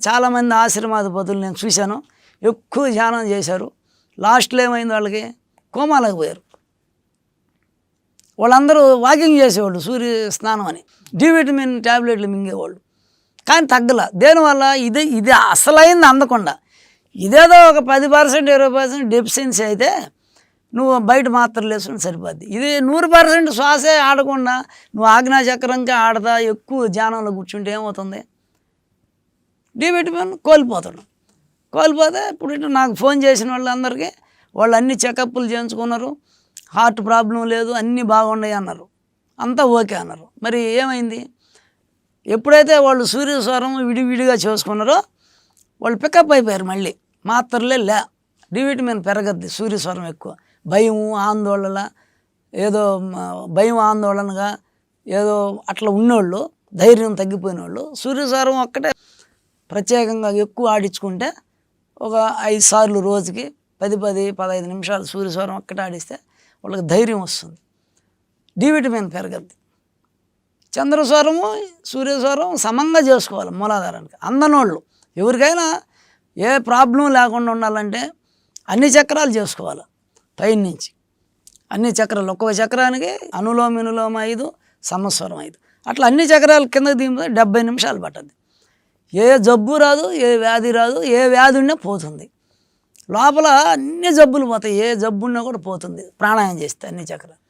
చాలామంది ఆశ్రమాధిపతులు నేను చూశాను, ఎక్కువ ధ్యానం చేశారు. లాస్ట్లో ఏమైంది, వాళ్ళకి కోమాలకు పోయారు. వాళ్ళందరూ వాకింగ్ చేసేవాళ్ళు, సూర్య స్నానం అని, డి విటమిన్ ట్యాబ్లెట్లు మింగేవాళ్ళు, కానీ తగ్గల. దేనివల్ల? ఇది అసలైంది అందకుండా. ఇదేదో ఒక 10% 20% డెఫిషియన్సీ అయితే నువ్వు బయట మాత్రలు వేసుకుని సరిపోద్ది. ఇది 100% శ్వాసే ఆడకుండా నువ్వు ఆజ్ఞాచక్రంగా ఆడతా ఎక్కువ ధ్యానంలో కూర్చుంటే ఏమవుతుంది? డి విటమిన్ కోల్పోతే ఇప్పుడు ఇటు నాకు ఫోన్ చేసిన వాళ్ళందరికీ వాళ్ళు అన్ని చెకప్లు చేయించుకున్నారు, హార్ట్ ప్రాబ్లం లేదు, అన్నీ బాగున్నాయి అన్నారు, అంతా ఓకే అన్నారు. మరి ఏమైంది? ఎప్పుడైతే వాళ్ళు సూర్యస్వరం విడివిడిగా చేసుకున్నారో వాళ్ళు పికప్ అయిపోయారు. మళ్ళీ మాత్రలే డి విటమిన్ పెరగద్ది సూర్యస్వరం ఎక్కువ. భయం ఆందోళనగా ఏదో అట్లా ఉన్నోళ్ళు, ధైర్యం తగ్గిపోయిన వాళ్ళు సూర్యస్వరం ఒక్కటే ప్రత్యేకంగా ఎక్కువ ఆడించుకుంటే ఒక 5 సార్లు రోజుకి 10-15 నిమిషాలు సూర్యస్వరం ఒక్కటే ఆడిస్తే వాళ్ళకి ధైర్యం వస్తుంది, డి విటమిన్ పెరగద్ది. చంద్రస్వరము సూర్యస్వరం సమంగా చేసుకోవాలి మూలాధారానికి. అందనోళ్ళు ఎవరికైనా ఏ ప్రాబ్లం లేకుండా ఉండాలంటే అన్ని చక్రాలు చేసుకోవాలి. పైన నుంచి అన్ని చక్రాలు, ఒక్కొక్క చక్రానికి అనులోమ వినులోమ 5, సమస్వరం 5, అట్లా అన్ని చక్రాలు కిందకి దింపితే 70 నిమిషాలు పట్టద్ది. ఏ జబ్బు రాదు, ఏ వ్యాధి రాదు, ఏ వ్యాధి ఉన్నా పోతుంది. లోపల అన్ని జబ్బులు పోతాయి, ఏ జబ్బు ఉన్నా కూడా పోతుంది ప్రాణాయామం చేస్తే అన్ని చక్రాలు.